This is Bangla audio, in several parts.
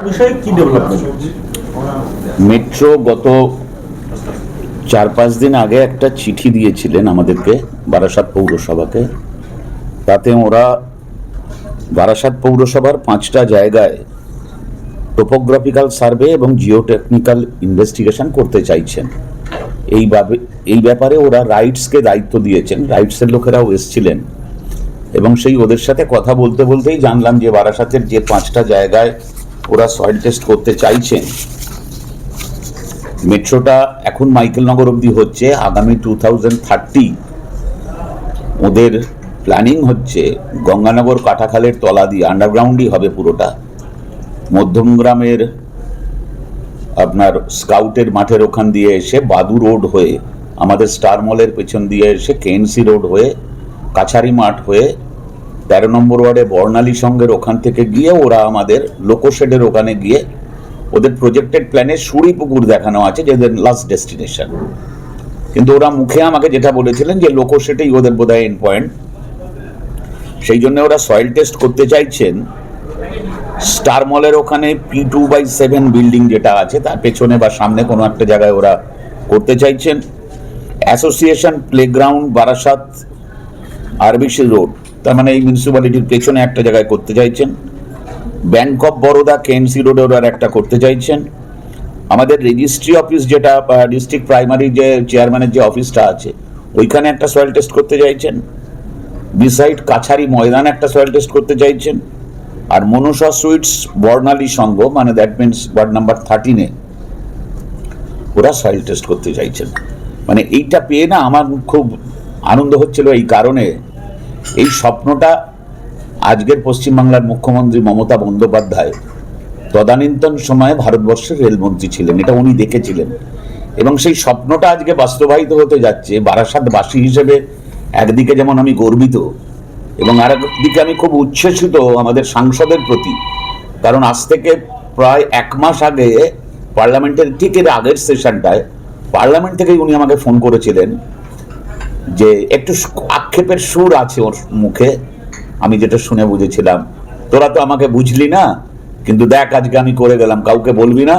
বিষয়ে কি ডেভেলপমেন্ট? মেট্রো গত 4-5 দিন আগে একটা চিঠি দিয়েছিলেন আমাদেরকে, বারাসাত পৌরসভাকে। তাতে ওরা বারাসাত পৌরসভার 5টা জায়গায় টোপোগ্রাফিক্যাল সার্ভে এবং জিওটেকনিক্যাল ইনভেস্টিগেশন করতে চাইছেন। এই ব্যাপারে ওরা রাইটসকে দায়িত্ব দিয়েছেন। রাইটসের লোকেরাও এসছিলেন এবং সেই ওদের সাথে কথা বলতে বলতেই জানলাম যে বারাসাতের যে 5টা জায়গায় ওরা সয়েল টেস্ট করতে চাইছেন, মেট্রোটা এখন মাইকেলনগর অবধি হচ্ছে। আগামী 2030 ওদের প্ল্যানিং হচ্ছে গঙ্গানগর কাটাখালের তলা দিয়ে আন্ডারগ্রাউন্ডই হবে পুরোটা। মধ্যমগ্রামের আপনার স্কাউটের মাঠের ওখান দিয়ে এসে বাদু রোড হয়ে আমাদের স্টার মলের পেছন দিয়ে এসে কেএনসি রোড হয়ে কাছারি মাঠ হয়ে 13 নম্বর ওয়ার্ডে বর্ণালী সঙ্গের ওখান থেকে গিয়ে ওরা আমাদের লোকোশেডের ওখানে গিয়ে ওদের প্রজেক্টেড প্ল্যানে সুড়িপুকুর দেখানো আছে যেদের লাস্ট ডেস্টিনেশন। কিন্তু ওরা মুখে আমাকে যেটা বলেছিলেন যে লোকোশেডেই ওদের বোধহয় এন্ড পয়েন্ট। সেই জন্য ওরা সয়েল টেস্ট করতে চাইছেন স্টার মলের ওখানে P2/7 বিল্ডিং যেটা আছে তার পেছনে বা সামনে কোনো একটা জায়গায় ওরা করতে চাইছেন। Association playground Barasat RBC road, তার মানে এই মিউনিসিপ্যালিটির পেছনে একটা জায়গায় করতে চাইছেন। ব্যাংক অফ বরোদা কেএনসি রোডে ওরা একটা করতে চাইছেন। আমাদের রেজিস্ট্রি অফিস যেটা ডিস্ট্রিক্ট প্রাইমারি যে চেয়ারম্যানের যে অফিসটা আছে ওইখানে একটা সয়েল টেস্ট করতে চাইছেন। বিসাইড কাছারি ময়দান একটা সয়েল টেস্ট করতে চাইছেন। আর মনসা সুইটস বর্ণালী সংঘ, মানে দ্যাট মিনস ওয়ার্ড নাম্বার 13-এ ওরা সয়েল টেস্ট করতে চাইছেন। মানে এইটা পেয়ে না আমার খুব আনন্দ হচ্ছিল, এই কারণে এই স্বপ্নটা আজকের পশ্চিমবাংলার মুখ্যমন্ত্রী মমতা বন্দ্যোপাধ্যায় তদানীন্তন সময়ে ভারতবর্ষের রেলমন্ত্রী ছিলেন, এটা উনি দেখেছিলেন এবং সেই স্বপ্নটা আজকে বাস্তবায়িত হতে যাচ্ছে। বারাসাতবাসী হিসেবে একদিকে যেমন আমি গর্বিত এবং আরেকদিকে আমি খুব উচ্ছ্বসিত আমাদের সাংসদের প্রতি, কারণ আজ থেকে প্রায় 1 মাস আগে পার্লামেন্টের ঠিক এর আগের সেশনটায় পার্লামেন্ট থেকেই উনি আমাকে ফোন করেছিলেন যে একটু আক্ষেপের সুর আছে ওর মুখে। আমি যেটা শুনে বুঝেছিলাম তোরা তো আমাকে বুঝলি না, কিন্তু দেখ আজকে আমি করে গেলাম, কাউকে বলবি না,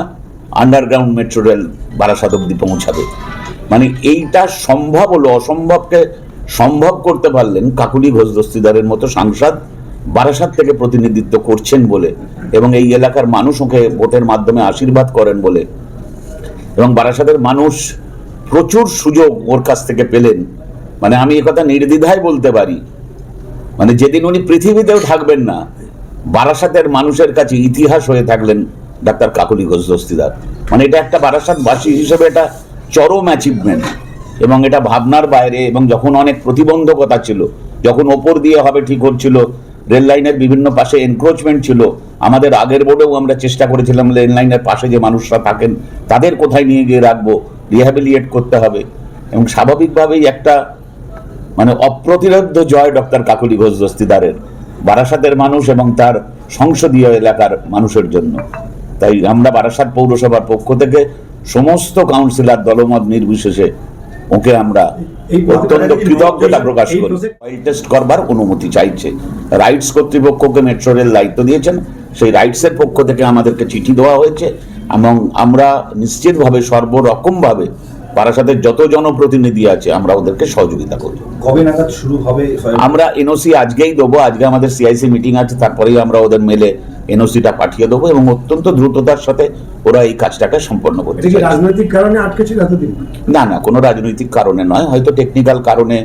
আন্ডারগ্রাউন্ড মেট্রো রেল বারাসাত অব্দি পৌঁছাবে। মানে এইটা সম্ভব হলো, অসম্ভবকে সম্ভব করতে পারলেন কাকুলি ঘোষ দস্তিদারের মতো সাংসদ বারাসাত থেকে প্রতিনিধিত্ব করছেন বলে, এবং এই এলাকার মানুষ ওকে ভোটের মাধ্যমে আশীর্বাদ করেন বলে, এবং বারাসাতের মানুষ প্রচুর সুযোগ ওর কাছ থেকে পেলেন। মানে আমি একথা নির্দ্বিধায় বলতে পারি, মানে যেদিন উনি পৃথিবীতেও থাকবেন না, বারাসাতের মানুষের কাছে ইতিহাস হয়ে থাকলেন ডাক্তার কাকুলি ঘোষ দস্তিদার। মানে এটা একটা বারাসাতবাসী হিসেবে এটা চরম অ্যাচিভমেন্ট এবং এটা ভাবনার বাইরে। এবং যখন অনেক প্রতিবন্ধকতা ছিল, যখন ওপর দিয়ে হবে ঠিক হচ্ছিল, রেল লাইনের বিভিন্ন পাশে এনক্রোচমেন্ট ছিল, আমাদের আগের বোর্ডেও আমরা চেষ্টা করেছিলাম রেল লাইনের পাশে যে মানুষরা থাকেন তাদের কোথায় নিয়ে গিয়ে রাখবো, রিহ্যাবিলিয়েট করতে হবে। এবং স্বাভাবিকভাবেই একটা মানে অপ্রতিরোধ্য জয় ডক্টর কাকুলি ঘোষ দস্তিদারের বারাসাতের মানুষ এবং তার সংসদীয় এলাকার মানুষের জন্য। তাই আমরা বারাসাত পৌরসভার পক্ষ থেকে সমস্ত কাউন্সিলর দলমত নির্বিশেষে ওকে আমরা অত্যন্ত কৃতজ্ঞতা প্রকাশ করি। সয়েল টেস্ট করবার অনুমতি চাইছে, রাইটস কর্তৃপক্ষকে মেট্রো রেল দায়িত্ব দিয়েছেন, সেই রাইটসের পক্ষ থেকে আমাদেরকে চিঠি দেওয়া হয়েছে এবং আমরা নিশ্চিতভাবে সর্বরকমভাবে বারাসাতের যত জনপ্রতিনিধি আছে আমরা ওদেরকে সহযোগিতা করি। কবে নাগাদ শুরু হবে? আমরা এনওসি আজকেই দেবো, আজকে আমাদের সিআইসি মিটিং আছে, তারপরেই আমরা ওদের মেলে এনওসিটা পাঠিয়ে দেবো এবং অত্যন্ত দ্রুততার সাথে ওরা এই কাজটাকে সম্পন্ন করতে চায়। রাজনৈতিক কারণে আটকে ছিল এতদিন? না না, কোনো রাজনৈতিক কারণে নয়, হয়তো টেকনিক্যাল কারণে,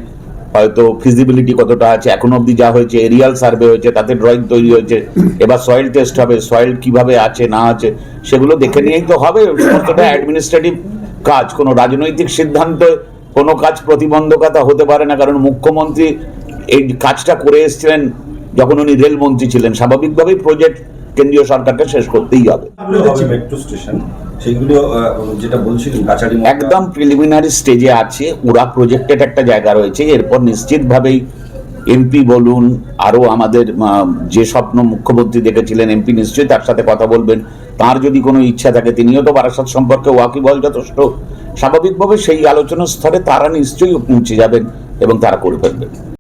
হয়তো ফিজিবিলিটি কতটা আছে এখনো অব্দি যা হয়েছে, এরিয়াল সার্ভে হয়েছে, তাতে ড্রয়িং তৈরি হয়েছে, এবার সয়েল টেস্ট হবে, সয়েল কিভাবে আছে না আছে সেগুলো দেখে নিয়েই তো হবে। সমস্তটা অ্যাডমিনিস্ট্রেটিভ কাজ, কোনো রাজনৈতিক সিদ্ধান্তে কোনো কাজ প্রতিবন্ধকতা হতে পারে না, কারণ মুখ্যমন্ত্রী এই কাজটা করে এসেছিলেন যখন উনি রেলমন্ত্রী ছিলেন। স্বাভাবিকভাবেই প্রজেক্ট কেন্দ্রীয় সরকারকে শেষ করতেই হবে। মেট্রো স্টেশন সেগুলো যেটা বলছিলেন কাছারি একদম প্রিলিমিনারি স্টেজে আছে, ওরা প্রজেক্টেড একটা জায়গা রয়েছে। এরপর নিশ্চিতভাবেই এমপি বলুন, আরও আমাদের যে স্বপ্ন মুখ্যমন্ত্রী দেখেছিলেন এমপি নিশ্চয়ই তার সাথে কথা বলবেন, তার যদি কোনো ইচ্ছা থাকে তিনিও তো বারাসাত সম্পর্কে ওয়াকিবহাল যথেষ্ট, স্বাভাবিকভাবে সেই আলোচনার স্তরে তারা নিশ্চয়ই পৌঁছে যাবেন এবং তারা করে ফেলবেন।